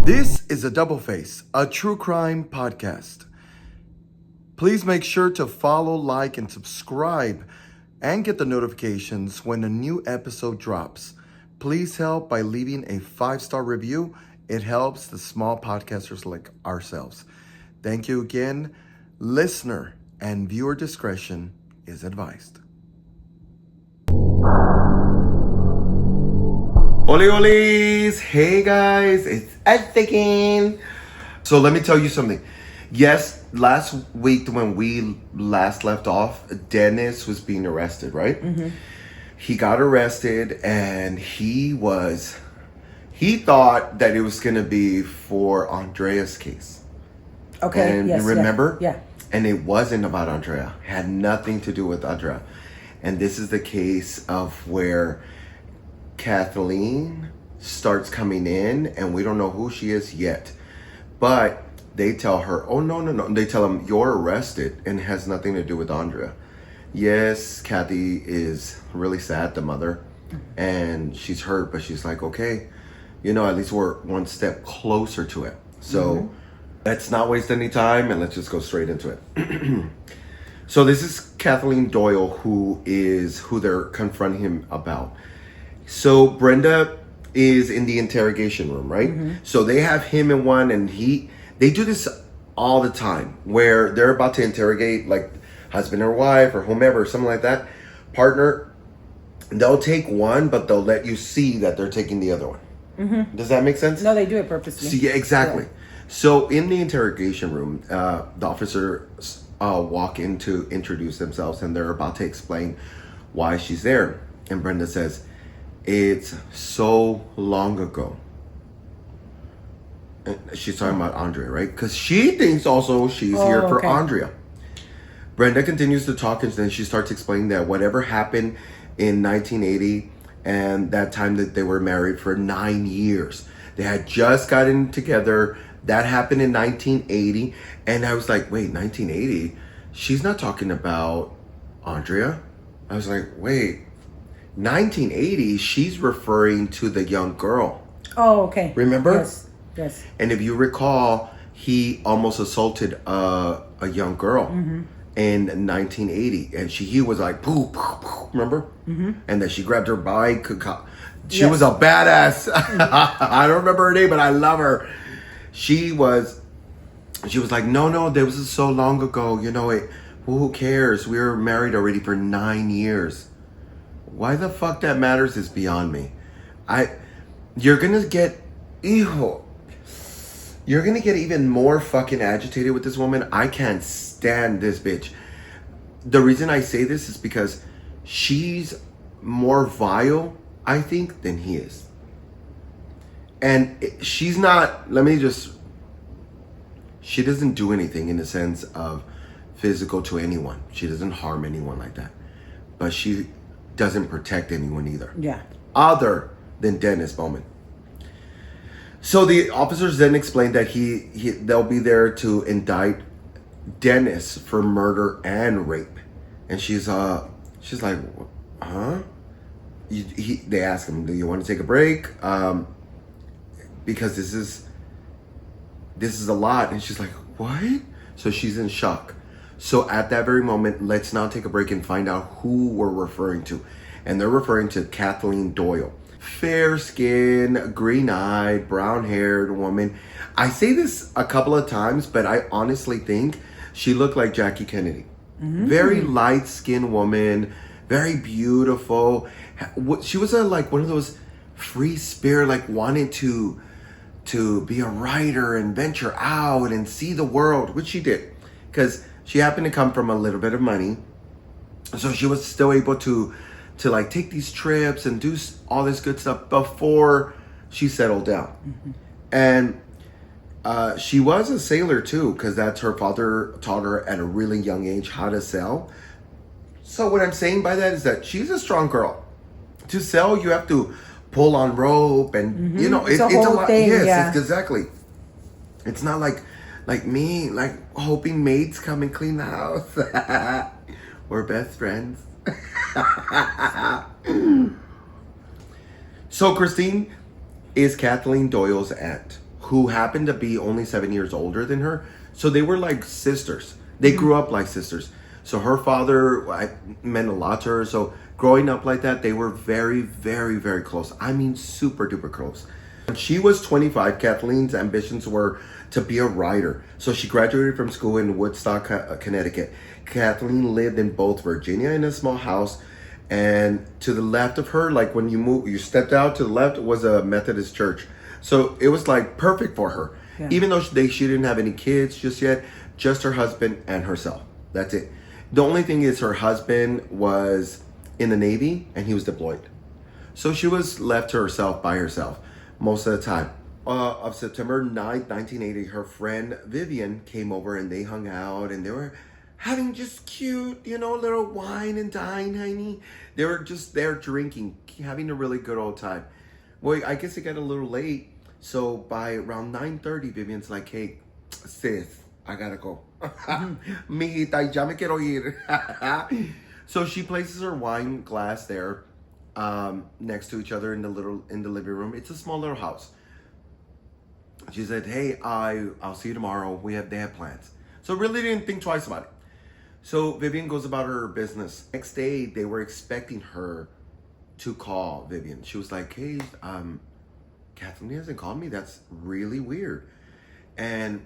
This is a Double Face, a true crime podcast. Please make sure to follow, like, and subscribe and get the notifications when a new episode drops. Please help by leaving a 5-star review. It helps the small podcasters like ourselves. Thank you again. Listener and viewer discretion is advised. Oli Olis! Hey guys, it's us again. So let me tell you something. Yes, last week when we last left off, Dennis was being arrested, right? Mm-hmm. He got arrested and he thought that it was going to be for Andrea's case. Okay, and yes, remember? Yeah. And it wasn't about Andrea. It had nothing to do with Andrea. And this is the case of where Kathleen starts coming in and we don't know who she is yet. But they tell her, oh, no. They tell him, you're arrested and it has nothing to do with Aundria. Yes, Kathy is really sad, the mother, and she's hurt, but she's like, okay, at least we're one step closer to it. So let's not waste any time and let's just go straight into it. So this is Kathleen Doyle, who they're confronting him about. So Brenda is in the interrogation room, right? Mm-hmm. So they have him in one, and they do this all the time where they're about to interrogate like husband or wife or whomever, something like that, partner. They'll take one, but they'll let you see that they're taking the other one. Mm-hmm. Does that make sense? No, they do it purposely. So, yeah, exactly. Yeah. So in the interrogation room, the officers walk in to introduce themselves, and they're about to explain why she's there. And Brenda says, it's so long ago. And she's talking about Aundria, right? Because she thinks also she's here for Aundria. Brenda continues to talk, and then she starts explaining that whatever happened in 1980 and that time that they were married for 9 years. They had just gotten together. That happened in 1980. And I was like, wait, 1980? She's not talking about Aundria. I was like, wait, 1980, she's referring to the young girl. Oh, okay. Remember? Yes. And if you recall, he almost assaulted a young girl in 1980. And he was like, poof, poof, poof, remember? Mm-hmm. And then she grabbed her bike. She was a badass. I don't remember her name, but I love her. She was like, no, this was so long ago. Who cares? We were married already for 9 years. Why the fuck that matters is beyond me. You're gonna get even more fucking agitated with this woman. I can't stand this bitch. The reason I say this is because she's more vile, I think, than he is. And she's not, she doesn't do anything in the sense of physical to anyone. She doesn't harm anyone like that. But she doesn't protect anyone either. Yeah. Other than Dennis Bowman. So the officers then explained that they'll be there to indict Dennis for murder and rape. And she's like, huh? They ask him, do you want to take a break? Because this is a lot. And she's like, what? So she's in shock. So at that very moment, let's now take a break and find out who we're referring to. And they're referring to Kathleen Doyle. Fair skin, green-eyed, brown-haired woman. I say this a couple of times, but I honestly think she looked like Jackie Kennedy. Mm-hmm. Very light-skinned woman, very beautiful. She was like one of those free spirit, like wanted to be a writer and venture out and see the world, which she did. Because she happened to come from a little bit of money. So she was still able to like take these trips and do all this good stuff before she settled down. Mm-hmm. And she was a sailor too, because that's her father taught her at a really young age how to sail. So what I'm saying by that is that she's a strong girl. To sail, you have to pull on rope and, it's a lot. Thing, yes, yeah. Exactly. It's not like me, like hoping maids come and clean the house. We're best friends. So Christine is Kathleen Doyle's aunt, who happened to be only 7 years older than her. So they were like sisters. They grew up like sisters. So her father meant a lot to her. So growing up like that, they were very, very, very close. I mean, super duper close. When she was 25, Kathleen's ambitions were to be a writer. So she graduated from school in Woodstock, Connecticut. Kathleen lived in both Virginia in a small house, and to the left of her, like when you stepped out to the left, was a Methodist church. So it was like perfect for her. Yeah. Even though she didn't have any kids just yet, just her husband and herself. That's it. The only thing is her husband was in the Navy and he was deployed. So she was left to herself by herself most of the time. Of September 9th, 1980, her friend Vivian came over and they hung out and they were having just cute, little wine and dine, honey. They were just there drinking, having a really good old time. Well, I guess it got a little late. So by around 9:30, Vivian's like, hey, sis, I gotta go. Mijita, ya me quiero ir. So she places her wine glass there next to each other in the living room. It's a small little house. She said, hey, I'll see you tomorrow. They have plans. So really didn't think twice about it. So Vivian goes about her business. Next day, they were expecting her to call Vivian. She was like, hey, Kathleen hasn't called me. That's really weird. And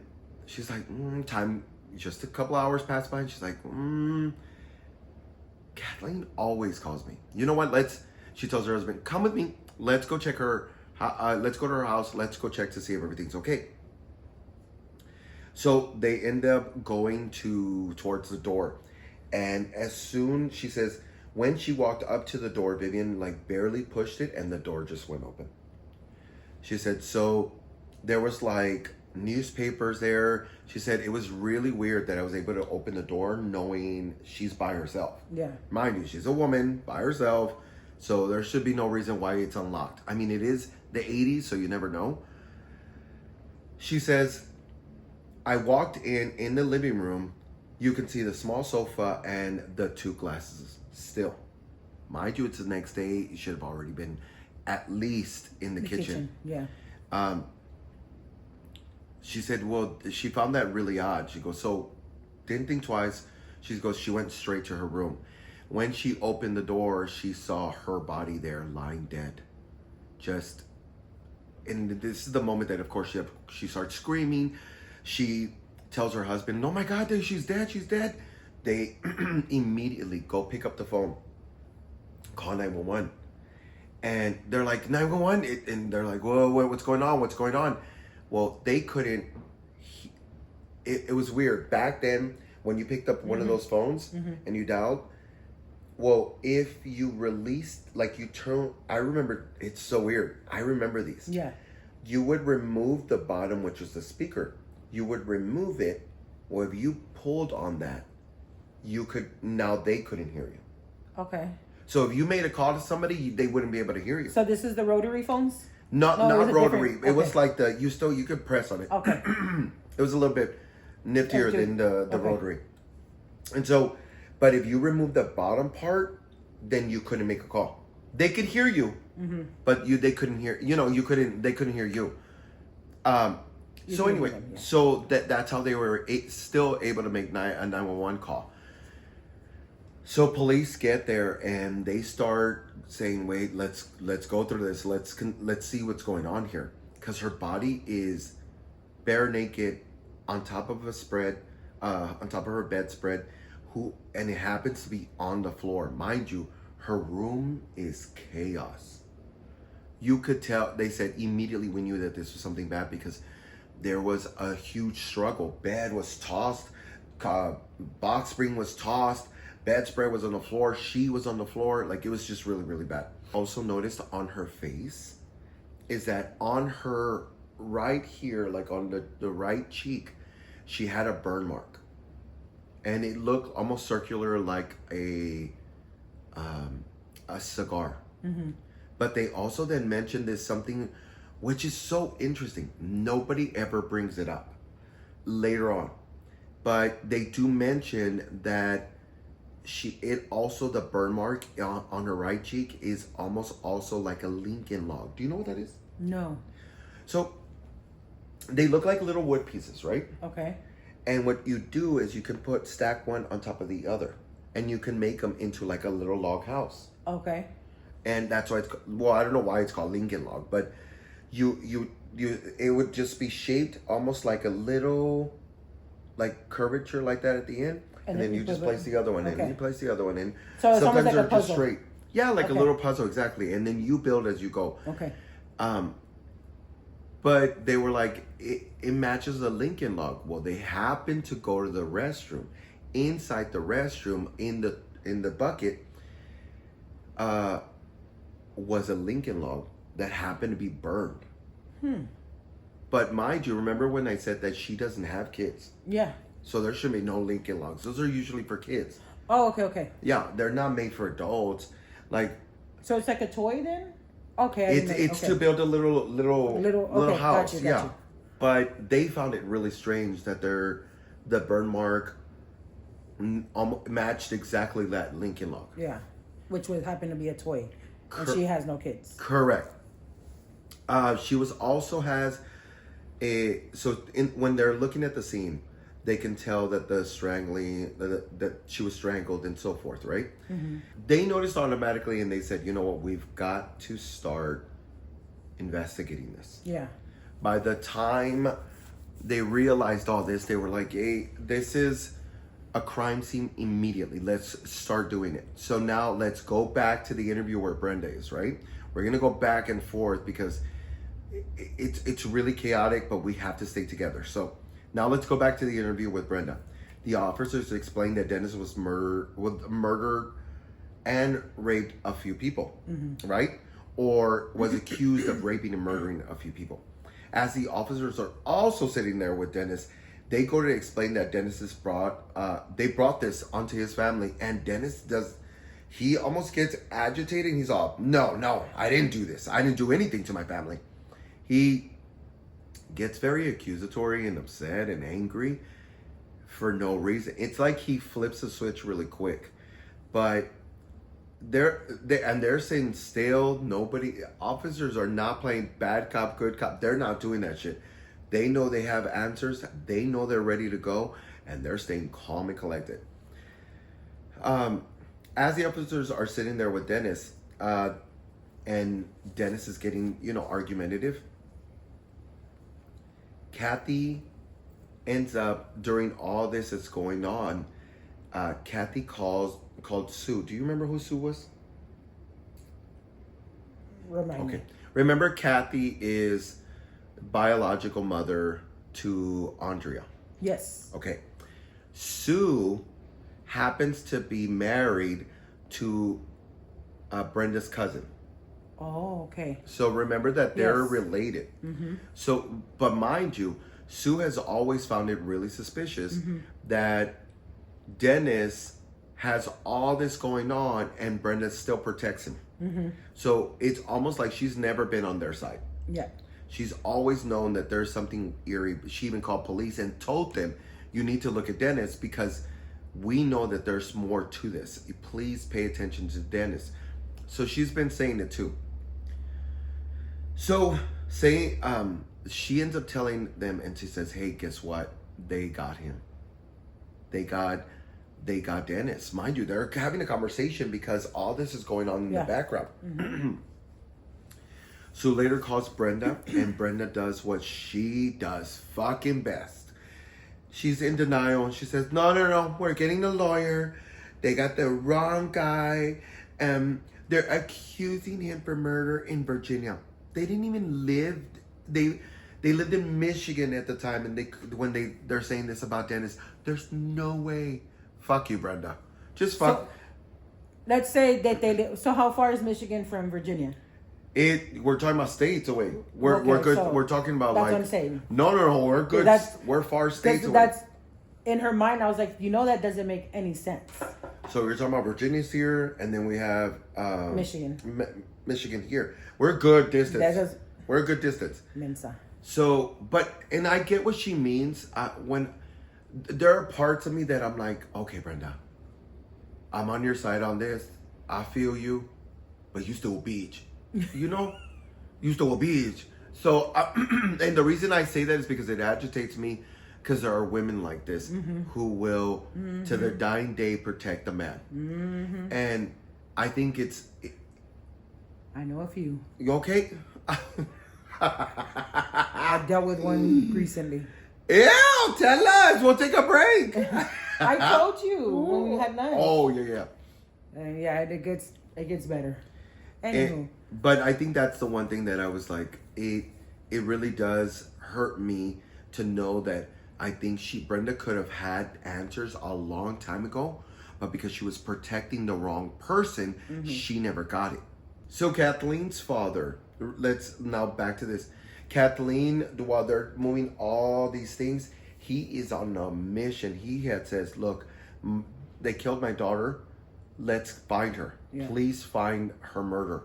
she's like, time, just a couple hours passed by. And she's like, Kathleen always calls me. You know what? She tells her husband, come with me. Let's go check her. Let's go to her house. Let's go check to see if everything's okay. So they end up going towards the door. And as soon, she says, when she walked up to the door, Vivian like barely pushed it and the door just went open. She said, so there was like newspapers there. She said it was really weird that I was able to open the door knowing she's by herself. Yeah. Mind you, she's a woman by herself. So there should be no reason why it's unlocked. I mean, it is the 80s, so you never know. She says, I walked in the living room. You can see the small sofa and the two glasses still. Mind you, it's the next day. You should have already been at least in the kitchen. Yeah. She said, well, she found that really odd. She goes, so didn't think twice. She went straight to her room. When she opened the door, she saw her body there lying dead. And this is the moment that, of course, she starts screaming. She tells her husband, oh my God, she's dead. They immediately go pick up the phone, call 911. And they're like, 911? And they're like, whoa, what's going on? Well, they couldn't. It was weird. Back then, when you picked up one of those phones and you dialed, well, if you released, like you turn, I remember, it's so weird. I remember these. Yeah. You would remove the bottom, which was the speaker. You would remove it. Well, if you pulled on that, they couldn't hear you. Okay. So if you made a call to somebody, they wouldn't be able to hear you. So this is the rotary phones? Not rotary. It was like you could press on it. Okay. It was a little bit niftier than the rotary. And so, but if you remove the bottom part, then you couldn't make a call. They could hear you, but they couldn't hear. They couldn't hear you. So anyway, so that's how they were still able to make a 911 call. So police get there and they start saying, "Wait, let's go through this. Let's see what's going on here." Because her body is bare naked, on top of on top of her bedspread, and it happens to be on the floor. Mind you, her room is chaos. You could tell. They said immediately we knew that this was something bad because there was a huge struggle. Bed was tossed, box spring was tossed. Bedspread was on the floor. She was on the floor. Like, it was just really, really bad. Also noticed on her face is that on her right here, like on the right cheek, she had a burn mark. And it looked almost circular, like a cigar. But they also then mentioned this something which is so interesting. Nobody ever brings it up later on. But they do mention that the burn mark on her right cheek is almost also like a Lincoln log. Do you know what that is? No. So They look like little wood pieces, right? Okay. And what you do is you can stack one on top of the other, and you can make them into like a little log house. Okay. And that's why well, I don't know why it's called Lincoln log, but it would just be shaped almost like a little, like curvature like that at the end, and then you just place the other one in. You place the other one in. So it's sometimes almost like they're a puzzle. just straight. Yeah, like a little puzzle, exactly. And then you build as you go. Okay. But they were like, it matches a Lincoln log. Well, they happened to go to the restroom. Inside the restroom, in the bucket, was a Lincoln log that happened to be burned. But mind you, remember when I said that she doesn't have kids? Yeah. So there should be no Lincoln logs. Those are usually for kids. Oh, okay. Yeah, they're not made for adults. Like, so it's like a toy then? Okay. It's to build a little house. Got yeah. you. But they found it really strange that the burn mark matched exactly that Lincoln log. Yeah. Which would happen to be a toy. And she has no kids. Correct. She also has when they're looking at the scene, they can tell that the strangling, that she was strangled and so forth, right? Mm-hmm. They noticed automatically, and they said, you know what, we've got to start investigating this. Yeah. By the time they realized all this, they were like, hey, this is a crime scene immediately. Let's start doing it. So now let's go back to the interview where Brenda is, right? We're going to go back and forth because it's really chaotic, but we have to stay together. So now let's go back to the interview with Brenda. The officers explained that Dennis was murdered and raped a few people, right? Or was accused of raping and murdering a few people. As the officers are also sitting there with Dennis, they go to explain that they brought this onto his family, and Dennis he almost gets agitated. He's all, no, I didn't do this. I didn't do anything to my family. He gets very accusatory and upset and angry for no reason. It's like he flips a switch really quick. But they're saying still officers are not playing bad cop, good cop. They're not doing that shit. They know they have answers. They know they're ready to go, and they're staying calm and collected. As the officers are sitting there with Dennis, and Dennis is getting, argumentative, Kathy ends up, during all this that's going on, Kathy called Sue. Do you remember who Sue was? Remind me. Remember, Kathy is biological mother to Aundria. Yes. Okay. Sue happens to be married to Brenda's cousin. Oh, okay. So remember that they're Yes. related. Mm-hmm. So, but mind you, Sue has always found it really suspicious that Dennis has all this going on and Brenda still protects him. Mm-hmm. So it's almost like she's never been on their side. Yeah. She's always known that there's something eerie. She even called police and told them, you need to look at Dennis because we know that there's more to this. Please pay attention to Dennis. So she's been saying it too. So she ends up telling them, and she says, hey, guess what? They got him. They got Dennis. Mind you, they're having a conversation because all this is going on in the background. Mm-hmm. Sue later calls Brenda, and Brenda does what she does fucking best. She's in denial, and she says, no, we're getting a lawyer. They got the wrong guy. They're accusing him for murder in Virginia. They didn't even live. They lived in Michigan at the time, and they're saying this about Dennis. There's no way. Fuck you, Brenda. Just fuck. So, let's say that they live. So how far is Michigan from Virginia? We're talking about states away. We're good. So we're talking about that's like. what I'm saying. No. We're good. We're far states away. That's in her mind. I was like, that doesn't make any sense. So we're talking about Virginia's here, and then we have Michigan. Michigan here. We're a good distance. We're a good distance. Mensa. So, and I get what she means. When there are parts of me that I'm like, okay, Brenda, I'm on your side on this. I feel you, but you still a bitch. You still a bitch. So, and the reason I say that is because it agitates me, because there are women like this who will, to their dying day, protect the man. And I think I know a few. You okay? I dealt with one recently. Yeah, tell us. We'll take a break. I told you when we had lunch. Oh, yeah. And yeah, it gets better. Anywho. But I think that's the one thing that I was like, it really does hurt me to know that I think Brenda could have had answers a long time ago, but because she was protecting the wrong person, she never got it. So Kathleen's father, let's now back to this. Kathleen, while they're moving all these things, he is on a mission. He had says, look, they killed my daughter. Let's find her. Yeah. Please find her murder.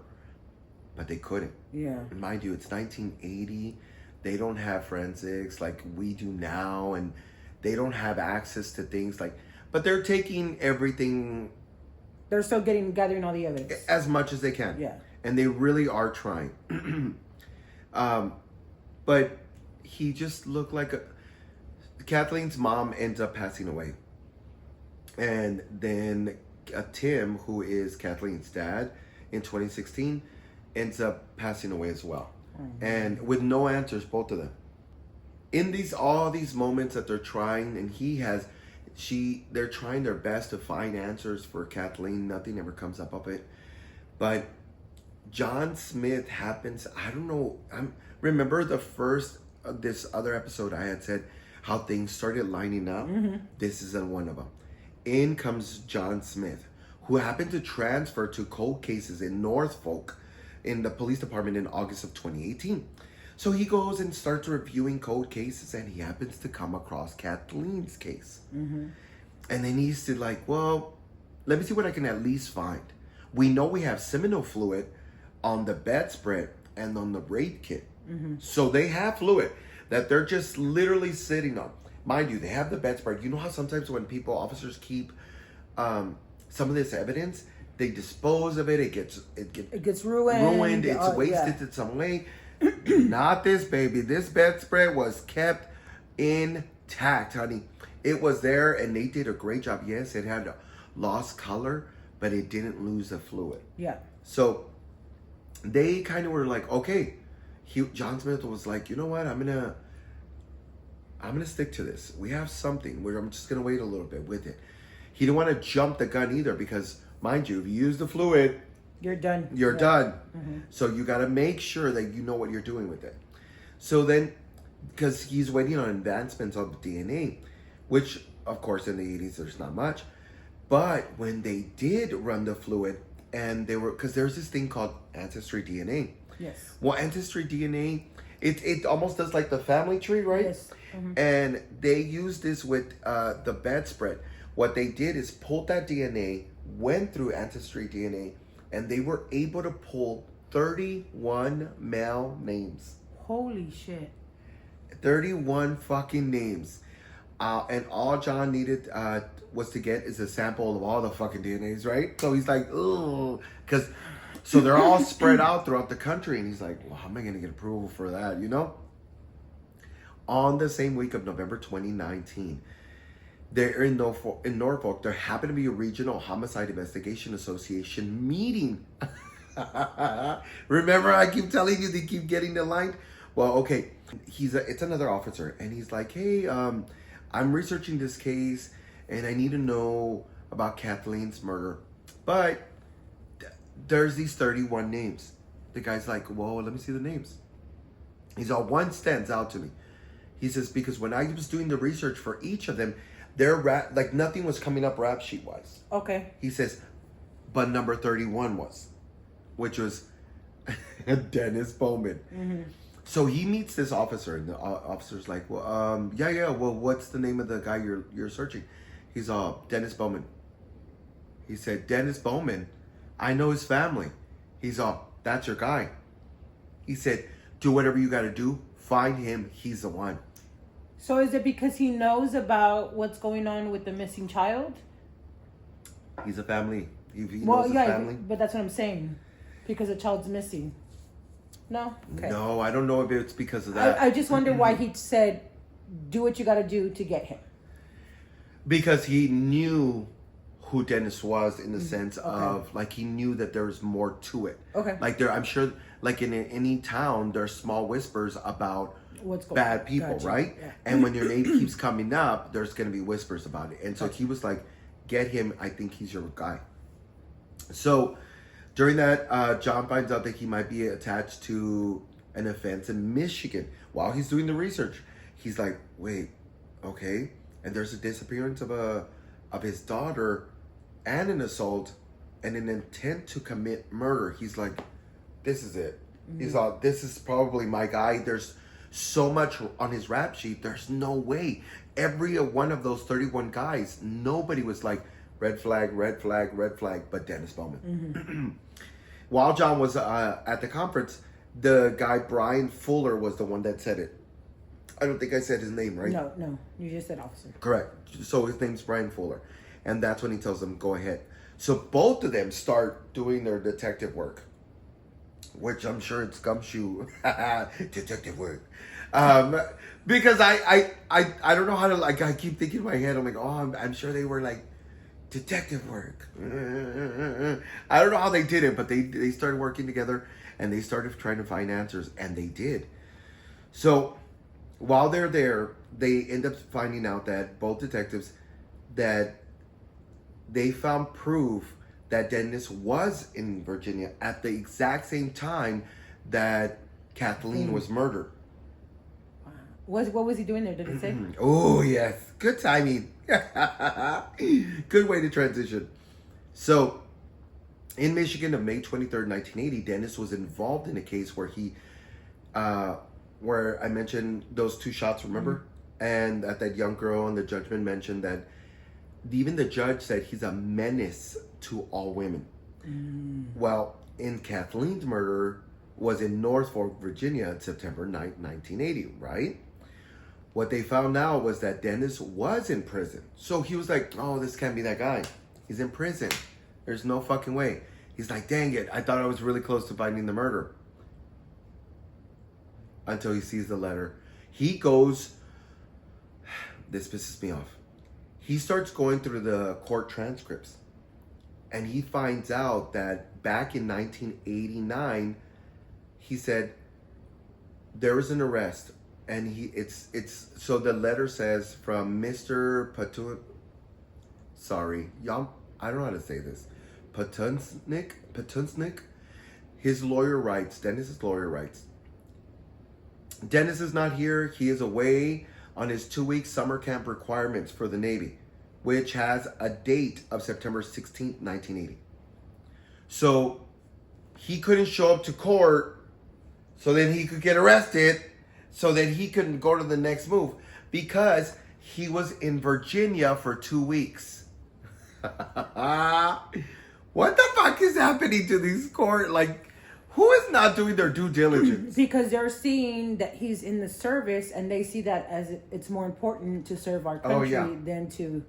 But they couldn't. Yeah. And mind you, it's 1980. They don't have forensics like we do now. And they don't have access to things like... But they're taking everything... They're still gathering all the evidence. As much as they can. Yeah. And they really are trying. But he just looked like Kathleen's mom ends up passing away. And then Tim, who is Kathleen's dad, in 2016, ends up passing away as well. And with no answers, both of them. In all these moments that they're trying, and they're trying their best to find answers for Kathleen. Nothing ever comes up of it. But John Smith happens, I don't know, remember this other episode I had said how things started lining up? This isn't one of them. In comes John Smith, who happened to transfer to cold cases in Norfolk in the police department in August of 2018. So he goes and starts reviewing cold cases, and he happens to come across Kathleen's case. And then he's like, well, let me see what I can at least find. We know we have seminal fluid on the bedspread and on the rape kit. So they have fluid that they're just literally sitting on. Mind you, they have the bedspread. You know how sometimes when officers keep some of this evidence, they dispose of it. It gets ruined. It's wasted in some way. Not this, baby. This bedspread was kept intact, honey. It was there, and they did a great job. Yes, it had lost color, but it didn't lose the fluid. Yeah. So they kind of were like, okay. John Smith was like, you know what? I'm gonna stick to this. We have something where I'm just gonna wait a little bit with it. He didn't want to jump the gun either, because mind you, if you use the fluid, you're done. You're done. So you got to make sure that you know what you're doing with it. So then, because he's waiting on advancements of DNA, which of course in the 80s there's not much, but when they did run the fluid, and because there's this thing called ancestry DNA. Yes. Well, ancestry DNA, it almost does like the family tree, right? Yes. And they used this with the bedspread. What they did is pulled that DNA, went through ancestry DNA, and they were able to pull 31 male names. Holy shit. 31 fucking names. And all John needed was to get is a sample of all the fucking DNAs, right? So he's like, oh, so they're all spread out throughout the country. And he's like, well, how am I going to get approval for that, you know? On the same week of November 2019, they're in Norfolk. There happened to be a regional homicide investigation association meeting. Remember, I keep telling you they keep getting aligned. Well, okay, it's another officer, and he's like, hey, I'm researching this case, and I need to know about Kathleen's murder, but there's these 31 names. The guy's like, whoa, let me see the names. He's all, one stands out to me. He says, because when I was doing the research for each of them, like nothing was coming up rap sheet wise. Okay. He says, but number 31 was, which was Dennis Bowman. So he meets this officer, and the officer's like, well, yeah. Well, what's the name of the guy you're searching? He's Dennis Bowman. He said, Dennis Bowman, I know his family. He's that's your guy. He said, do whatever you got to do. Find him. He's the one. So is it because he knows about what's going on with the missing child? He's a family. He knows his family. But that's what I'm saying. Because the child's missing. No? Okay. No, I don't know if it's because of that. I just wonder why he said, do what you got to do to get him. Because he knew who Dennis was in the Mm-hmm. sense of, like, he knew that there was more to it. Okay. Like, I'm sure, like, in any town, there's small whispers about What's going bad on? people, Gotcha. right? Yeah. And when your name keeps coming up, there's going to be whispers about it. And so he was like, get him. I think he's your guy. So during that, John finds out that he might be attached to an offense in Michigan. While he's doing the research, he's like, wait, okay. And there's a disappearance of his daughter and an assault and an intent to commit murder. He's like, this is it. He's like, this is probably my guy. There's so much on his rap sheet. There's no way. Every one of those 31 guys, nobody was like, red flag, red flag, red flag, but Dennis Bowman. While John was at the conference, the guy Brian Fuller was the one that said it. I don't think I said his name, right? No. You just said officer. Correct. So his name's Brian Fuller. And that's when he tells them, go ahead. So both of them start doing their detective work, which I'm sure it's gumshoe detective work. Because I don't know how to, like, I keep thinking in my head, I'm like, oh, I'm sure they were like detective work. I don't know how they did it, but they started working together and they started trying to find answers, and they did. So while they're there, they end up finding out that both detectives, that they found proof that Dennis was in Virginia at the exact same time that Kathleen was murdered. What was he doing there? Did it say? Oh, yes. Good timing. Good way to transition. So, in Michigan of May 23rd, 1980, Dennis was involved in a case where where I mentioned those 2 shots, remember? And that young girl, and the judgment mentioned that even the judge said he's a menace to all women. Well, in Kathleen's murder was in Norfolk, Virginia, on September 9th, 1980, right? What they found out was that Dennis was in prison. So he was like, oh, this can't be that guy. He's in prison. There's no fucking way. He's like, dang it, I thought I was really close to finding the murder. Until he sees the letter. He goes, this pisses me off. He starts going through the court transcripts. And he finds out that back in 1989, he said there was an arrest. And it's so the letter says from Mr. Patun. Sorry, y'all. I don't know how to say this. Patunsnik. His lawyer writes. Dennis's lawyer writes. Dennis is not here. He is away on his 2-week summer camp requirements for the Navy, which has a date of September 16th, 1980. So he couldn't show up to court, so then he could get arrested, so that he couldn't go to the next move, because he was in Virginia for 2 weeks. What the fuck is happening to these court? Like, who is not doing their due diligence? Because they're seeing that he's in the service, and they see that as it's more important to serve our country than to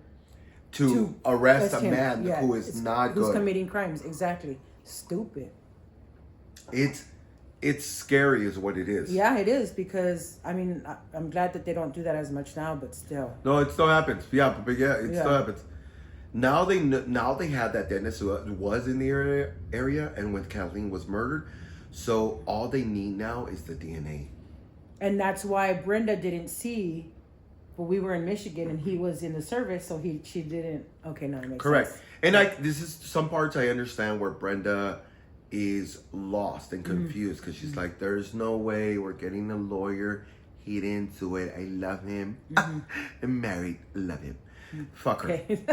arrest a him. man who is not who's good. committing crimes. Exactly. Stupid. It's scary is what it is. Yeah, it is, because I'm glad that they don't do that as much now, but still. No, it still happens. Yeah, but it still happens. Now they had that Dennis was in the area and when Kathleen was murdered. So all they need now is the DNA. And that's why Brenda didn't see, but we were in Michigan and he was in the service, so she didn't. Okay, no, it makes Correct. sense. And this is some parts I understand where Brenda is lost and confused, because she's like, there's no way we're getting a lawyer. He didn't do it. I love him. I'm married. Love him. Fuck her. Okay.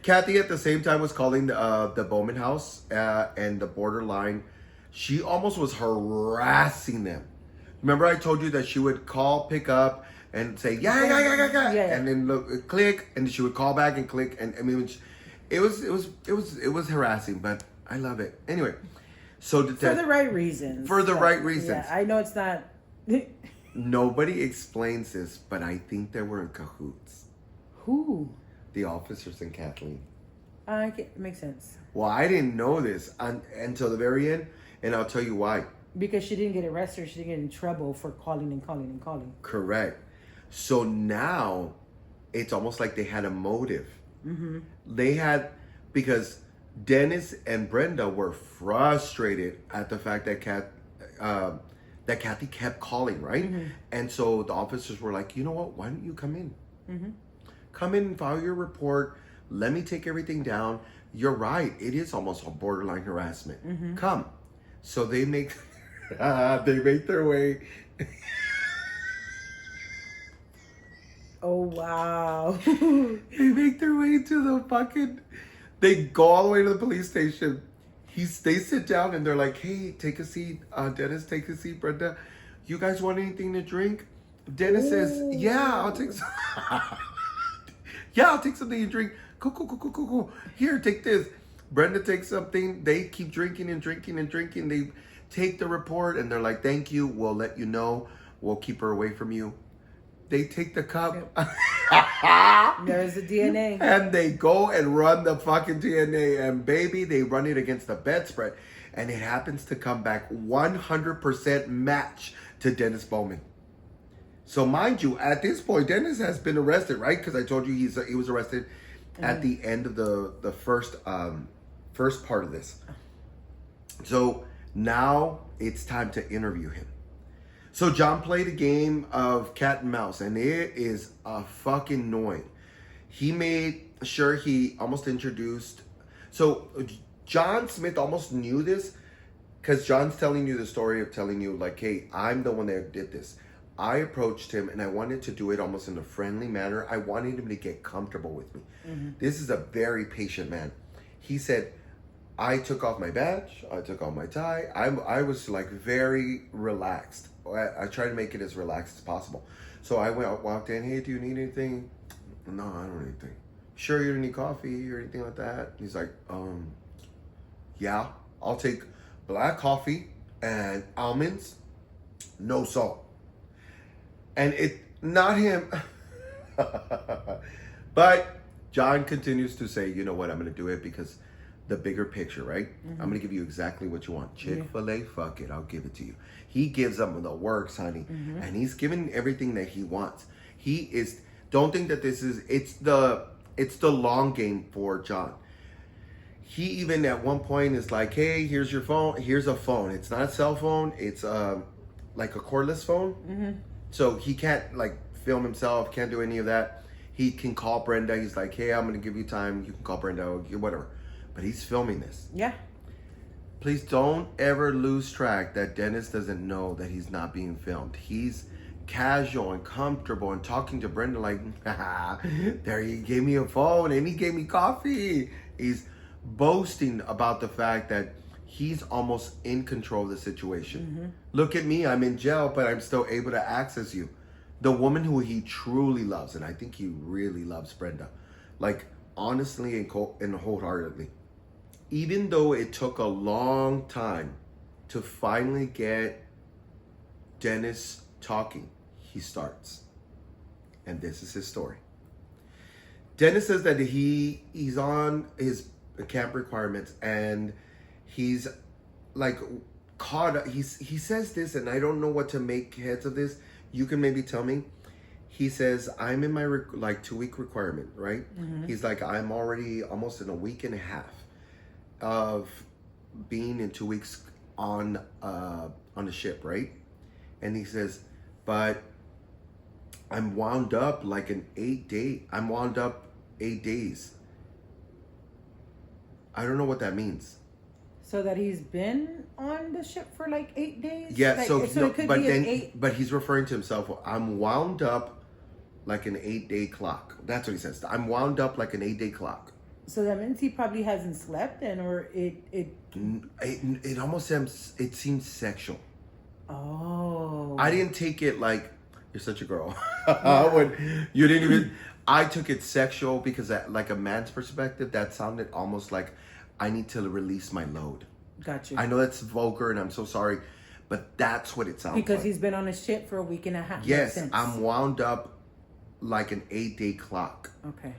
Kathy at the same time was calling the Bowman house and the borderline. She almost was harassing them. Remember I told you that she would call, pick up, and say, yeah. And then look, click, and she would call back and click. And I mean, it was harassing, but I love it. Anyway, so for the right reasons. For the right reasons. Yeah, I know it's not. Nobody explains this, but I think they were in cahoots. Who? The officers and Kathleen. It makes sense. Well, I didn't know this until the very end. And I'll tell you why. Because she didn't get arrested. She didn't get in trouble for calling and calling and calling. Correct. So now it's almost like they had a motive. Mm-hmm. They had, because Dennis and Brenda were frustrated at the fact that Kathy kept calling, right? Mm-hmm. And so the officers were like, you know what? Why don't you come in? Mm-hmm. Come in and file your report. Let me take everything down. You're right. It is almost a borderline harassment. Mm-hmm. Come. So they make they make their way. Oh wow. They make their way to the fucking. They go all the way to the police station. They sit down and they're like, "Hey, take a seat. Dennis, take a seat. Brenda, you guys want anything to drink?" Dennis says, "Yeah, I'll take some." Yeah, I'll take something to drink. Cool. Here, take this. Brenda takes something. They keep drinking and drinking and drinking. They take the report and they're like, "Thank you. We'll let you know. We'll keep her away from you." They take the cup. There's the DNA. And they go and run the fucking DNA. And baby, they run it against the bedspread. And it happens to come back 100% match to Dennis Bowman. So mind you, at this point, Dennis has been arrested, right? Because I told you he was arrested at the end of the first part of this. So now it's time to interview him. So John played a game of cat and mouse, and it is fucking annoying. He made sure he almost introduced. So John Smith almost knew this because John's telling you the story of telling you like, hey, I'm the one that did this. I approached him and I wanted to do it almost in a friendly manner. I wanted him to get comfortable with me. Mm-hmm. This is a very patient man. He said, I took off my badge. I took off my tie. I was like very relaxed. I try to make it as relaxed as possible. So I walked in. Hey, do you need anything? No, I don't need anything. Sure, you don't need coffee or anything like that? He's like, yeah, I'll take black coffee and almonds, no salt. And not him. But John continues to say, you know what, I'm going to do it because the bigger picture, right? Mm-hmm. I'm going to give you exactly what you want. Chick-fil-A, fuck it, I'll give it to you. He gives them the works, honey. Mm-hmm. And he's giving everything that he wants. Don't think that it's the long game for John. He even at one point is like, hey, here's your phone. Here's a phone. It's not a cell phone. It's like a cordless phone. Mm-hmm. So he can't like film himself, can't do any of that. He can call Brenda. He's like, hey, I'm going to give you time. You can call Brenda, whatever. But he's filming this. Yeah. Please don't ever lose track that Dennis doesn't know that he's not being filmed. He's casual and comfortable and talking to Brenda like, there he gave me a phone and he gave me coffee. He's boasting about the fact that he's almost in control of the situation. Mm-hmm. Look at me, I'm in jail, but I'm still able to access you. The woman who he truly loves, and I think he really loves Brenda, like honestly and wholeheartedly. Even though it took a long time to finally get Dennis talking, he starts. And this is his story. Dennis says that he's on his camp requirements and he's like caught up. He says this, and I don't know what to make heads of this. You can maybe tell me. He says, I'm in my 2-week requirement, right? Mm-hmm. He's like, I'm already almost in a week and a half of being in 2 weeks on a ship, right? And he says, but I'm wound up like I'm wound up 8 days. I don't know what that means. So that he's been on the ship for like 8 days? Yeah, like, so it could be but he's referring to himself. I'm wound up like an 8-day clock. That's what he says. I'm wound up like an 8-day clock. So that means he probably hasn't slept, or it almost seems sexual. Oh. I didn't take it like you're such a girl. When you didn't even. I took it sexual because, like a man's perspective, that sounded almost like I need to release my load. Gotcha. I know that's vulgar, and I'm so sorry, but that's what it sounds like. Because he's been on a ship for a week and a half. Yes, I'm wound up like an 8-day clock. Okay.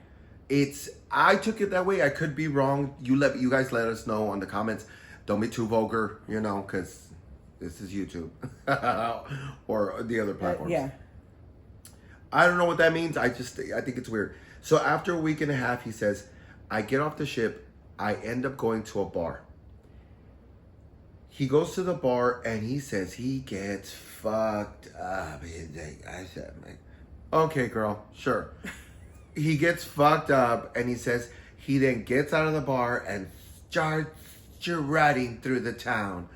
I took it that way. I could be wrong. You guys let us know on the comments. Don't be too vulgar, you know, because this is YouTube or the other platforms. Yeah. I don't know what that means. I think it's weird. So after a week and a half, he says, I get off the ship. I end up going to a bar. He goes to the bar and he says he gets fucked up. I said, okay, girl, sure. He gets fucked up and he says he then gets out of the bar and starts riding through the town.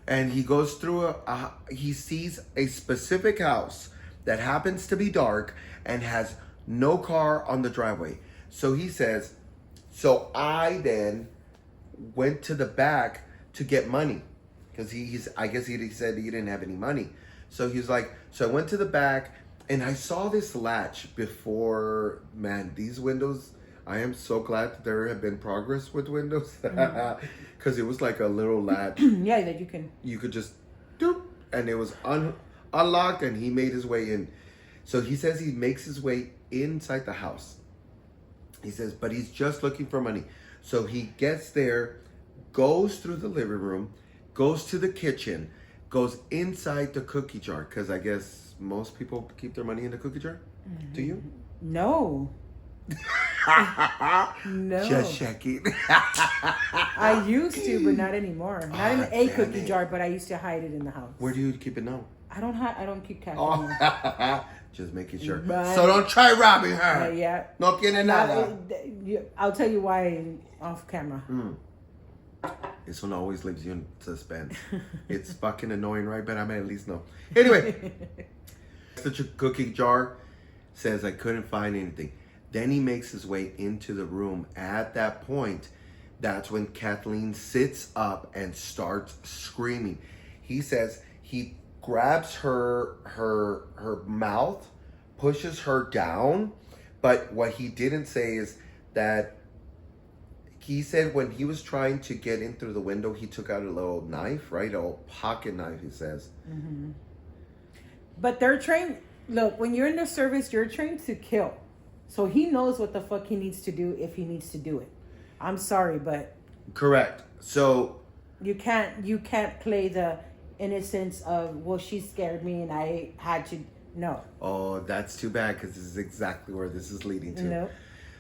And he goes through he sees a specific house that happens to be dark and has no car on the driveway. So he says, so I then went to the back to get money. Because I guess he said he didn't have any money. So he's like, so I went to the back and I saw this latch before, man, these windows, I am so glad that there have been progress with windows. Because it was like a little latch. Yeah, that you could just, doop, and it was unlocked and he made his way in. So he says he makes his way inside the house. He says, but he's just looking for money. So he gets there, goes through the living room, goes to the kitchen, goes inside the cookie jar, because I guess most people keep their money in the cookie jar. Do you? No. No. Just checking. I used to, but not anymore. Not in a cookie jar, but I used to hide it in the house. Where do you keep it now? I don't keep cash anymore. Just making sure. But, so don't try robbing her. Yeah. No tiene nada. I'll tell you why off camera. This one always leaves you in suspense. It's fucking annoying, right? But I may at least know. Anyway, such a cookie jar, says I couldn't find anything. Then he makes his way into the room. At that point, that's when Kathleen sits up and starts screaming. He says he grabs her mouth, pushes her down, but what he didn't say is that he said when he was trying to get in through the window, he took out a little knife, right? A little pocket knife, he says. Mm-hmm. But they're trained. Look, when you're in the service, you're trained to kill. So he knows what the fuck he needs to do if he needs to do it. I'm sorry, but correct. So you can't play the innocence of, well, she scared me and I had to. No. Oh, that's too bad, because this is exactly where this is leading to. No.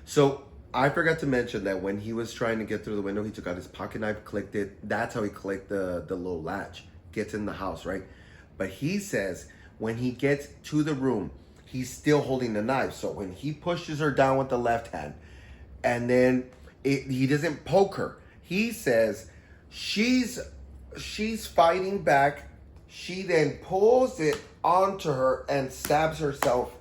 So I forgot to mention that when he was trying to get through the window, he took out his pocket knife, clicked it. That's how he clicked the little latch. Gets in the house, right? But he says when he gets to the room, he's still holding the knife. So when he pushes her down with the left hand, and then he doesn't poke her. He says she's fighting back. She then pulls it onto her and stabs herself.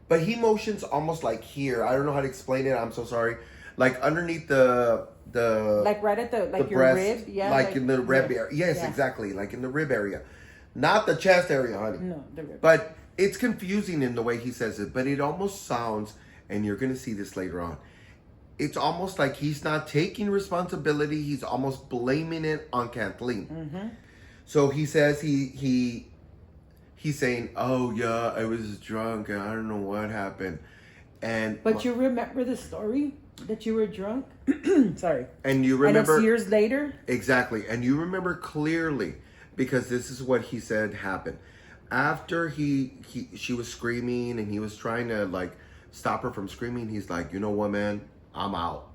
But he motions almost like here. I don't know how to explain it. I'm so sorry. Like underneath the like right at the your breast, rib, yeah. like in the rib area. Yes, yeah. Exactly. Like in the rib area. Not the chest area, honey. No, the rib. But it's confusing in the way he says it. But it almost sounds, and you're gonna see this later on, it's almost like he's not taking responsibility. He's almost blaming it on Kathleen. Mm-hmm. So he says he's saying, "Oh yeah, I was drunk and I don't know what happened." But you remember the story that you were drunk? Sorry. And you remember, and it's years later. Exactly, and you remember clearly because this is what he said happened. After she was screaming and he was trying to like stop her from screaming. He's like, "You know what, man? I'm out.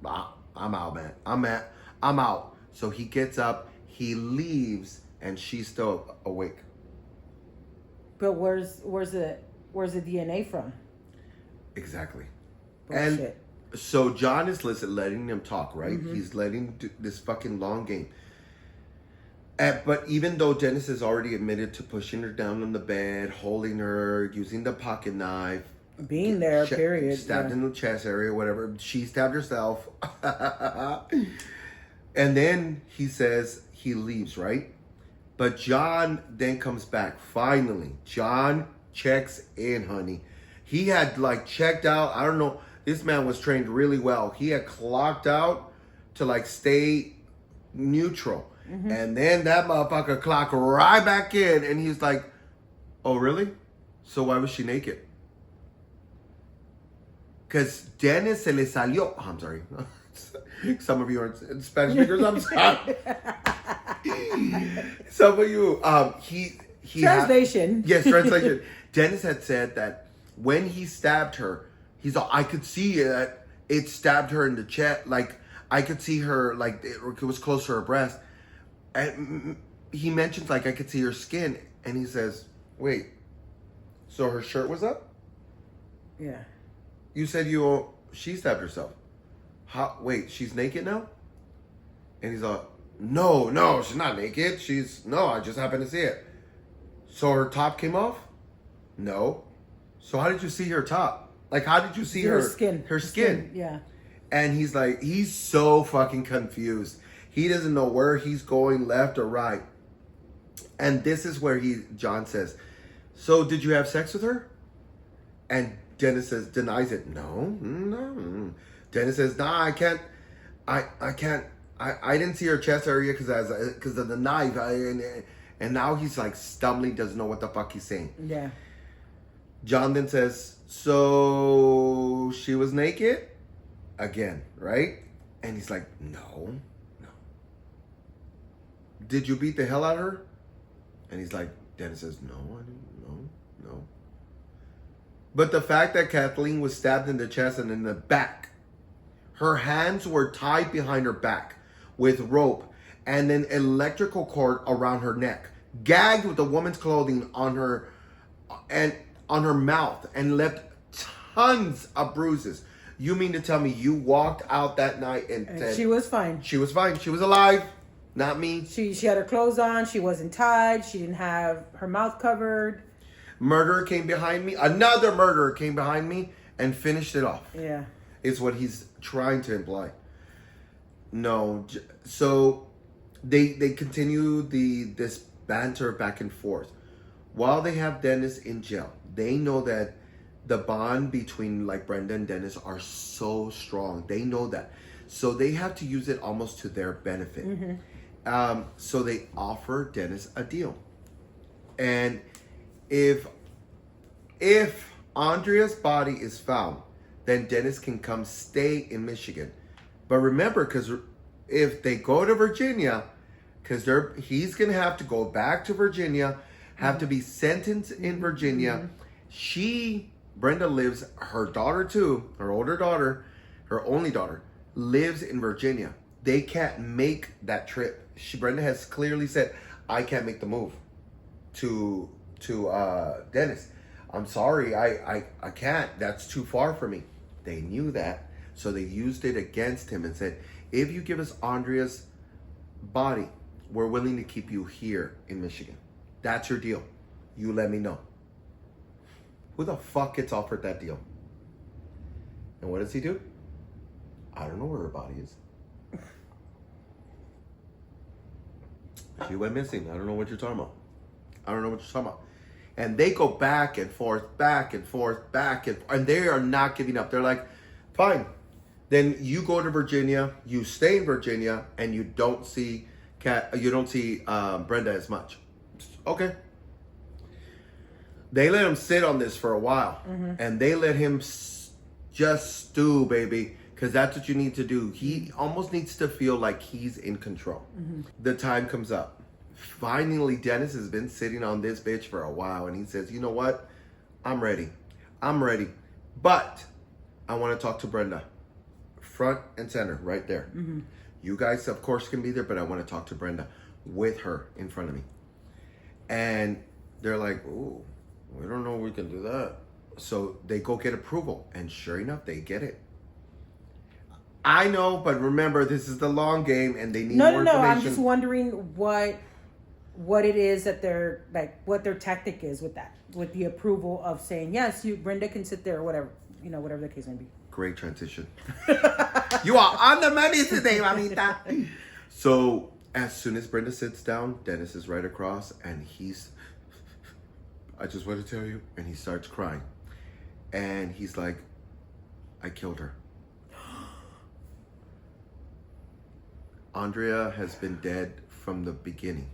I'm out, man. I'm out." So he gets up, he leaves, and she's still awake. But where's the DNA from? Exactly. Bullshit. And so John is letting him talk, right? Mm-hmm. He's letting do this fucking long game. But even though Dennis has already admitted to pushing her down on the bed, holding her, using the pocket knife, being there, period, stabbed in the chest area, whatever, she stabbed herself. And then he says he leaves, right? But John then comes back. Finally, John checks in, honey. He had like checked out. I don't know. This man was trained really well. He had clocked out to like stay neutral. Mm-hmm. And then that motherfucker clocked right back in. And he's like, "Oh, really? So why was she naked?" Because Dennis se le salió. Oh, I'm sorry. Some of you are Spanish speakers. I'm sorry. Some of you, he Translation. Yes, translation. Dennis had said that when he stabbed her, he's all, I could see that it stabbed her in the chest. Like I could see her, like it was close to her breast. And he mentions like I could see her skin, and he says, "Wait, so her shirt was up? Yeah. You said she stabbed herself. How? Wait, she's naked now?" And he's like, "No, she's not naked. I just happened to see it. So her top came off? No. So how did you see her top? Like, how did you see her skin? Her skin. Yeah." And he's like, he's so fucking confused. He doesn't know where he's going, left or right. And this is where John says, "So did you have sex with her?" And Dennis denies it. No. Dennis says, "Nah, I can't. I can't. I didn't see her chest area because of the knife." And now he's like stumbling, doesn't know what the fuck he's saying. Yeah. John then says, "So she was naked again, right?" And he's like, No. "Did you beat the hell out of her?" And he's like, Dennis says, "No, I didn't. No. But the fact that Kathleen was stabbed in the chest and in the back, her hands were tied behind her back with rope and an electrical cord around her neck, gagged with a woman's clothing on her and on her mouth, and left tons of bruises. You mean to tell me you walked out that night and said she was fine? She was fine. She was alive. Not me. She had her clothes on. She wasn't tied. She didn't have her mouth covered. Murderer came behind me. Another murderer came behind me and finished it off. Yeah. Is what he's trying to imply. No. So they continue this banter back and forth. While they have Dennis in jail, they know that the bond between like Brenda and Dennis are so strong. They know that. So they have to use it almost to their benefit. Mm-hmm. So they offer Dennis a deal. And if Andrea's body is found, then Dennis can come stay in Michigan. But remember, because if they go to Virginia, because he's going to have to go back to Virginia, have to be sentenced in Virginia. Brenda lives, her daughter too, her older daughter, her only daughter, lives in Virginia. They can't make that trip. Brenda has clearly said, "I can't make the move to Dennis. I'm sorry, I can't. That's too far for me." They knew that, so they used it against him and said, "If you give us Andrea's body, we're willing to keep you here in Michigan. That's your deal. You let me know." Who the fuck gets offered that deal? And what does he do? I don't know where her body is. She went missing. I don't know what you're talking about. And they go back and forth, and they are not giving up. They're like, "Fine. Then you go to Virginia, you stay in Virginia, and you don't see Brenda as much." Okay. They let him sit on this for a while, and they let him just stew, baby, because that's what you need to do. He almost needs to feel like he's in control. The time comes up. Finally, Dennis has been sitting on this bitch for a while, and he says, "You know what? I'm ready. But I want to talk to Brenda. Front and center, right there. You guys, of course, can be there, but I want to talk to Brenda with her in front of me." And they're like, "Ooh, we don't know we can do that." So they go get approval, and sure enough, they get it. I know, but remember, this is the long game, and they need more information. I'm just wondering what it is that they're like, what their tactic is with that, with the approval of saying, "Yes, Brenda can sit there," or whatever, whatever the case may be. Great transition. You are on the money today, mamita. So as soon as Brenda sits down, Dennis is right across, and "I just want to tell you," and he starts crying. And he's like, "I killed her. Aundria has been dead from the beginning."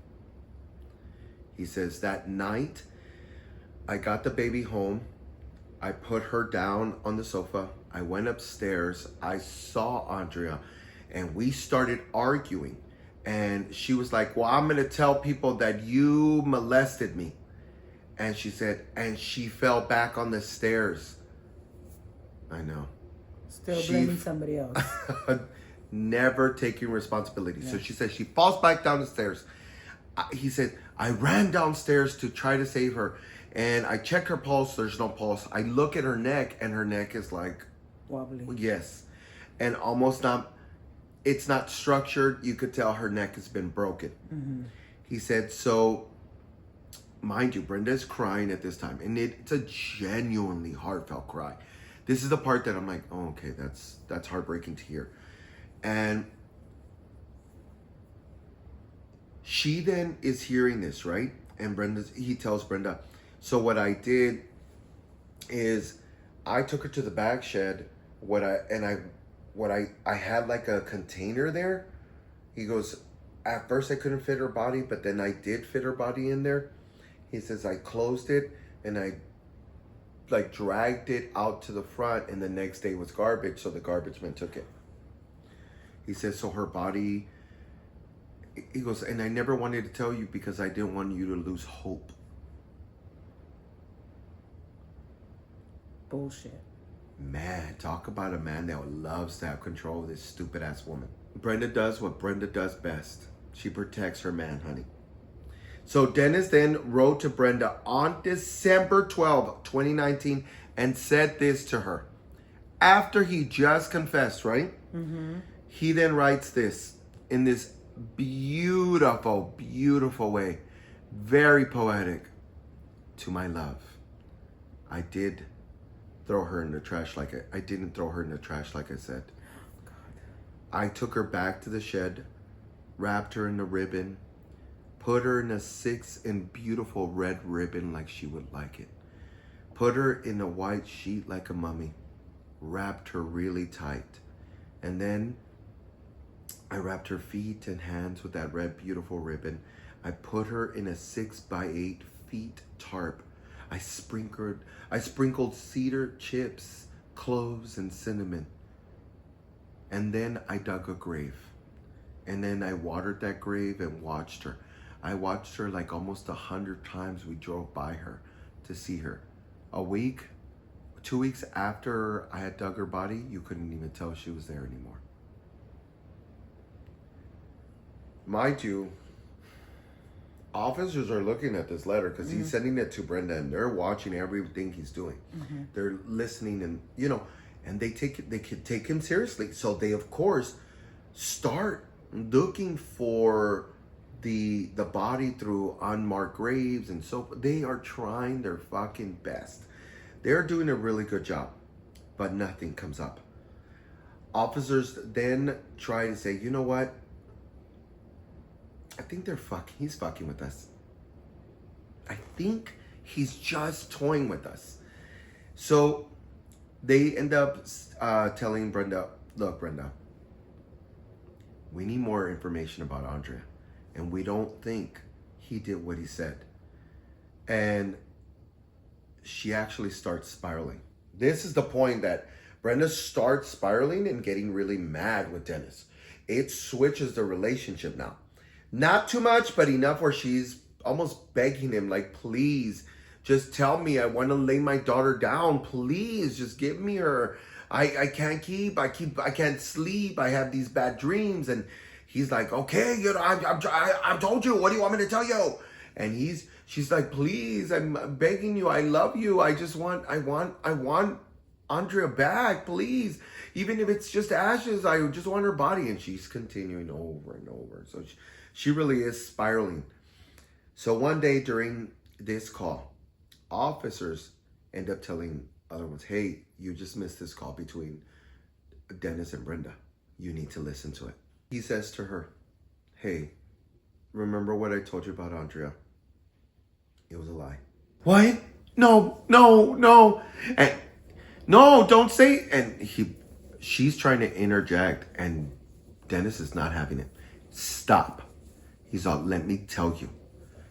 He says, "That night, I got the baby home. I put her down on the sofa. I went upstairs. I saw Aundria, and we started arguing. And she was like, well, I'm going to tell people that you molested me. And she said, and she fell back on the stairs. I know. Still blaming somebody else. Never taking responsibility. Yeah. So she said she falls back down the stairs. He said, I ran downstairs to try to save her. And I check her pulse. There's no pulse. I look at her neck, and her neck is like... wobbly. Yes. And almost not... It's not structured. You could tell her neck has been broken. Mm-hmm. He said, so... Mind you, Brenda's crying at this time. And it's a genuinely heartfelt cry. This is the part that I'm like, oh, okay, that's heartbreaking to hear. And she then is hearing this, right? And he tells Brenda, so what I did is I took her to the back shed. I had like a container there. He goes, at first I couldn't fit her body, but then I did fit her body in there. He says, I closed it and I like dragged it out to the front, and the next day was garbage, so the garbage man took it. He says, so her body, he goes, and I never wanted to tell you because I didn't want you to lose hope. Bullshit. Man, talk about a man that loves to have control of this stupid ass woman. Brenda does what Brenda does best. She protects her man, honey. So Dennis then wrote to Brenda on December 12, 2019, and said this to her. After he just confessed, right? Mm-hmm. He then writes this in this beautiful, beautiful way. Very poetic. To my love, I did throw her in the trash I didn't throw her in the trash like I said. Oh, God. I took her back to the shed, wrapped her in a ribbon, put her in a 6 and beautiful red ribbon like she would like it. Put her in a white sheet like a mummy. Wrapped her really tight. And then I wrapped her feet and hands with that red beautiful ribbon. I put her in a 6x8 feet tarp. I sprinkled cedar chips, cloves, and cinnamon. And then I dug a grave. And then I watered that grave and watched her. I watched her like almost 100 times. We drove by her to see her. 2 weeks after I had dug her body, you couldn't even tell she was there anymore. Mind you, officers are looking at this letter because he's sending it to Brenda, and they're watching everything he's doing. Mm-hmm. They're listening, and and they can take him seriously. So they, of course, start looking for the body through unmarked graves and so they are trying their fucking best. They're doing a really good job, but nothing comes up. Officers then try to say, you know what? I think he's fucking with us. I think he's just toying with us. So they end up telling Brenda, look, Brenda, we need more information about Aundria. And we don't think he did what he said. And she actually starts spiraling. This is the point that Brenda starts spiraling and getting really mad with Dennis. It switches the relationship now. Not too much, but enough where she's almost begging him, like, please, just tell me. I want to lay my daughter down. Please, just give me her. I can't I can't sleep. I have these bad dreams. And he's like, okay, I've told you. What do you want me to tell you? And she's like, please, I'm begging you. I love you. I want Aundria back, please. Even if it's just ashes, I just want her body. And she's continuing over and over. So she really is spiraling. So one day during this call, officers end up telling other ones, hey, you just missed this call between Dennis and Brenda. You need to listen to it. He says to her, hey, remember what I told you about Aundria? It was a lie. What? No. And no, don't say. And she's trying to interject, and Dennis is not having it. Stop. He's all, let me tell you.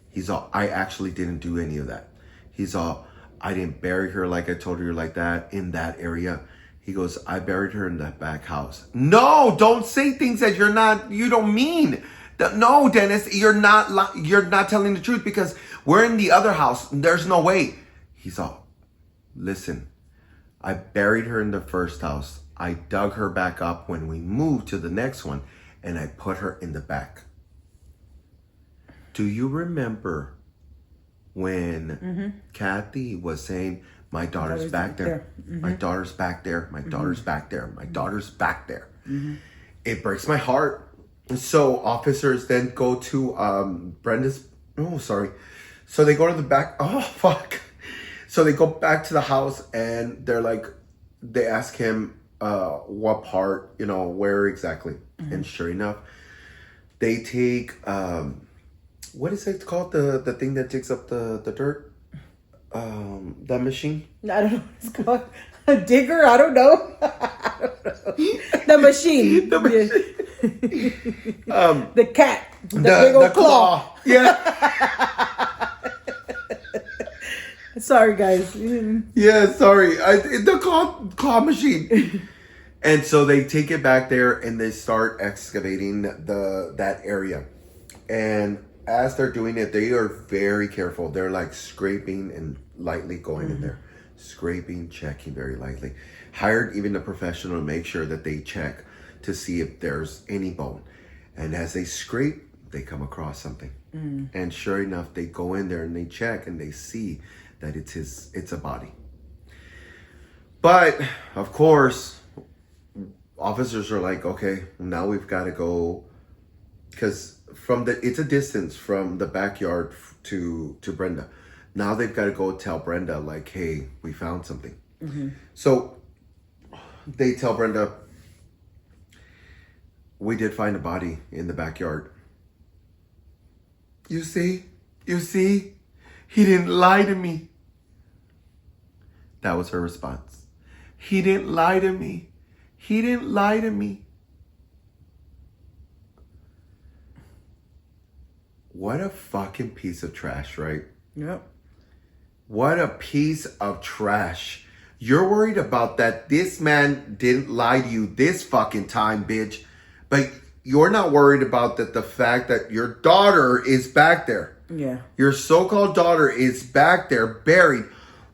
He's all, I actually didn't do any of that. He's all, I didn't bury her like I told her like that in that area. He goes, I buried her in that back house. No, don't say things that you don't mean. No, Dennis, you're not telling the truth because we're in the other house. There's no way. He's all, listen, I buried her in the first house. I dug her back up when we moved to the next one, and I put her in the back. Do you remember when Kathy was saying, my daughter's back there. My daughter's back there. My daughter's back there. My daughter's back there. It breaks my heart. So officers then go to Brenda's. Oh, sorry. So they go to the back. Oh, fuck. So they go back to the house and they're like, they ask him what part, where exactly. And sure enough, they take, what is it called? The thing that digs up the dirt? That machine? I don't know what it's called. A digger? I don't know. The machine. The machine. The cat. The big old claw. Yeah. Sorry, guys. Yeah, sorry. The claw machine. And so they take it back there and they start excavating that area. And as they're doing it, they are very careful. They're like scraping and lightly going in there. Scraping, checking very lightly. Hired even a professional to make sure that they check to see if there's any bone. And as they scrape, they come across something. And sure enough, they go in there and they check and they see that it's a body. But of course, officers are like, okay, now we've got to go, because it's a distance from the backyard to Brenda. Now they've got to go tell Brenda, like, hey, we found something. So they tell Brenda, we did find a body in the backyard. You see, he didn't lie to me. That was her response. He didn't lie to me. He didn't lie to me. What a fucking piece of trash, right? Yep. What a piece of trash. You're worried about that this man didn't lie to you this fucking time, bitch. But you're not worried about the fact that your daughter is back there. Yeah. Your so-called daughter is back there, buried.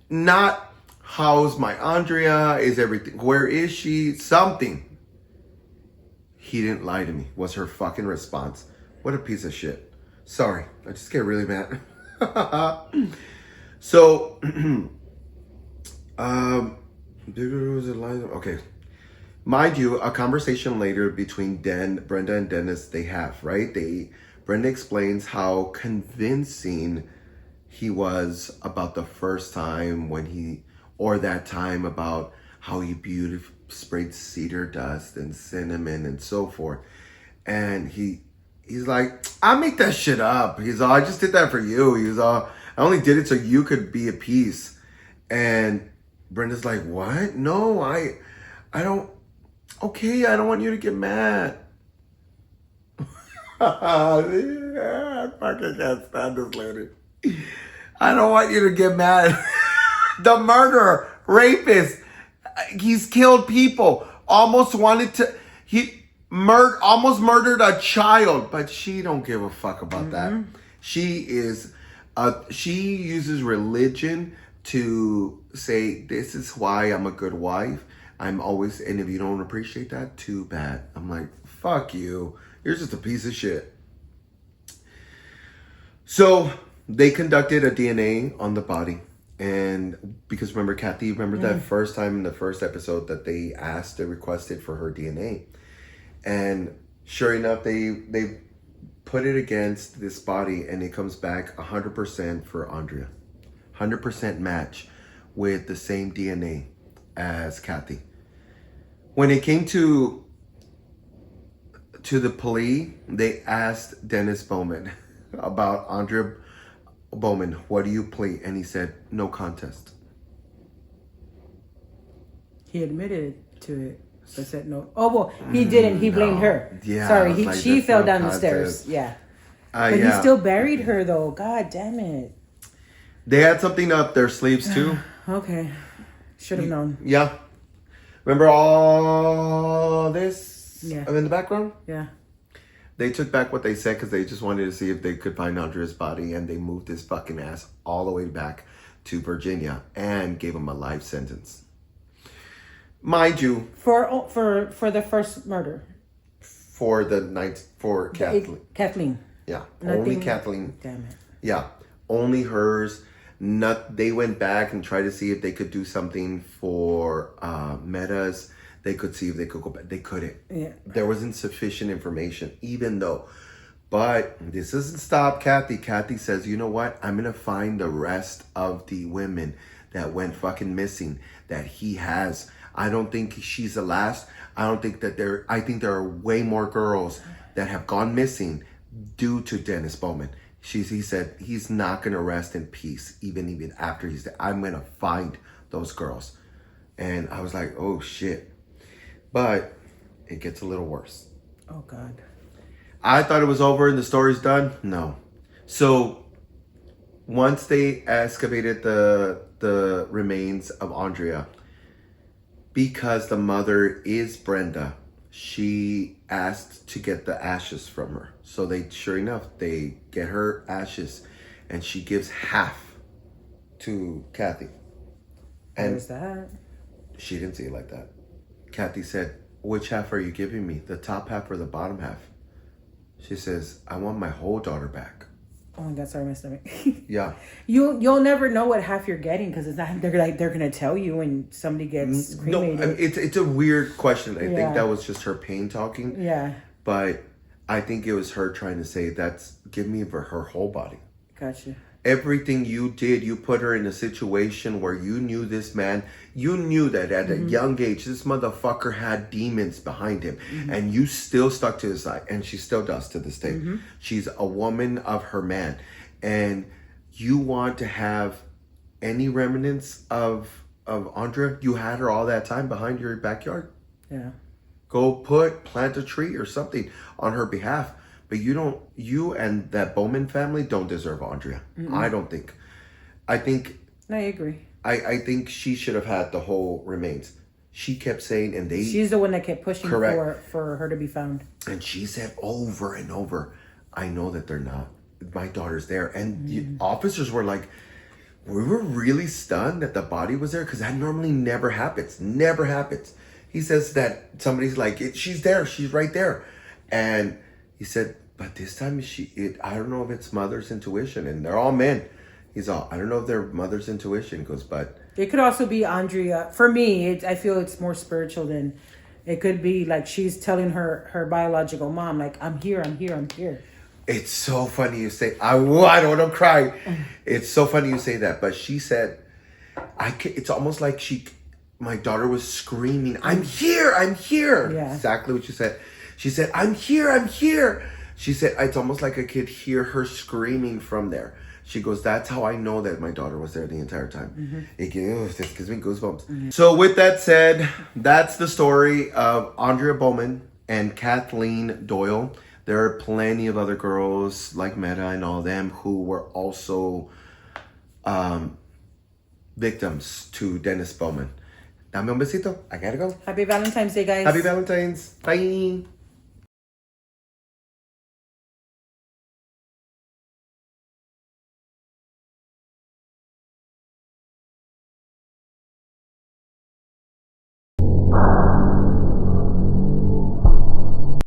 Not, how's my Aundria? Is everything, where is she? Something. He didn't lie to me, was her fucking response. What a piece of shit. Sorry, I just get really mad. So, okay. Mind you, a conversation later between Brenda and Dennis they have, right? Brenda explains how convincing he was about the first time or that time about how he beautifully sprayed cedar dust and cinnamon and so forth. And he's like, I make that shit up. He's all, I just did that for you. He's all, I only did it so you could be at peace. And Brenda's like, what? No, I don't. Okay, I don't want you to get mad. I fucking can't stand this lady. I don't want you to get mad. The murderer, rapist, he's killed people. Almost murdered a child, but she don't give a fuck about that. She uses religion to say, this is why I'm a good wife. I'm always, and if you don't appreciate that, too bad. I'm like, fuck you. You're just a piece of shit. So they conducted a DNA on the body. And because remember, Kathy, that first time in the first episode that they requested for her DNA. And sure enough, they put it against this body and it comes back 100% for Aundria. 100% match with the same DNA as Kathy. When it came to the plea, they asked Dennis Bowman about Aundria Bowman, what do you plead? And he said, no contest. He admitted to it, but said no. Oh, well, he didn't. He blamed her. Yeah. Sorry, like, she fell no down contest. the stairs. Yeah. But yeah. he still buried her, though. God damn it. They had something up their sleeves, too. Okay. Should have known. Yeah. Remember all this Yeah. in the background? Yeah. They took back what they said because they just wanted to see if they could find Andrea's body, and they moved his fucking ass all the way back to Virginia and gave him a life sentence. Mind you, For the first murder. for the night for Kathleen. Kathleen. Yeah, Nothing, only Kathleen. Damn it. Yeah, only hers. Not. They went back and tried to see if they could do something for Metas. They could see if they could go back. They couldn't. Yeah. There wasn't sufficient information, even though. But this doesn't stop Kathy. Kathy says, you know what? I'm going to find the rest of the women that went fucking missing that he has. I don't think she's the last. I don't think that I think there are way more girls that have gone missing due to Dennis Bowman. He said he's not going to rest in peace even after he's dead. I'm going to find those girls. And I was like, oh shit. But it gets a little worse. Oh, God. I thought it was over and the story's done. No. So once they excavated the remains of Aundria, because the mother is Brenda, she asked to get the ashes from her. So sure enough, they get her ashes and she gives half to Kathy. And Where's that? she didn't see it like that. Kathy said, which half are you giving me? The top half or the bottom half? She says, I want my whole daughter back. Oh my God, sorry, my stomach. Yeah. You'll never know what half you're getting because it's not. They're gonna tell you when somebody gets cremated. No, it's a weird question. I Yeah. think that was just her pain talking. Yeah. But I think it was her trying to say, give me her whole body. Gotcha. Everything you did, you put her in a situation where you knew this man. You knew that at a young age, this motherfucker had demons behind him. And you still stuck to his side. And she still does to this day. She's a woman of her man. And you want to have any remnants of Andrea? You had her all that time behind your backyard. Yeah. Go plant a tree or something on her behalf. But you and that Bowman family don't deserve Aundria. I don't think. I think. No, I agree. I think she should have had the whole remains. She kept saying, and She's the one that kept pushing Correct. for her to be found. And she said over and over, I know that they're not. My daughter's there. And the officers were like, we were really stunned that the body was there because that normally never happens. Never happens. He says that somebody's like, she's there. She's right there. And he said, but this time I don't know if it's mother's intuition, and they're all men. He's all, I don't know if they're mother's intuition. He goes, but It could also be Aundria. For me, I feel it's more spiritual than it could be like she's telling her biological mom, like, I'm here, I'm here, I'm here. it's so funny you say, I don't want to cry. It's so funny you say that. But she said, it's almost like my daughter was screaming, I'm here, I'm here. Yeah. Exactly what you said. She said, I'm here, I'm here. She said, it's almost like I could hear her screaming from there. She goes, that's how I know that my daughter was there the entire time. It gives me goosebumps. So with that said, that's the story of Aundria Bowman and Kathleen Doyle. There are plenty of other girls like Meta and all them who were also victims to Dennis Bowman. Dame un besito. I gotta go. Happy Valentine's Day, guys. Happy Valentine's. Bye.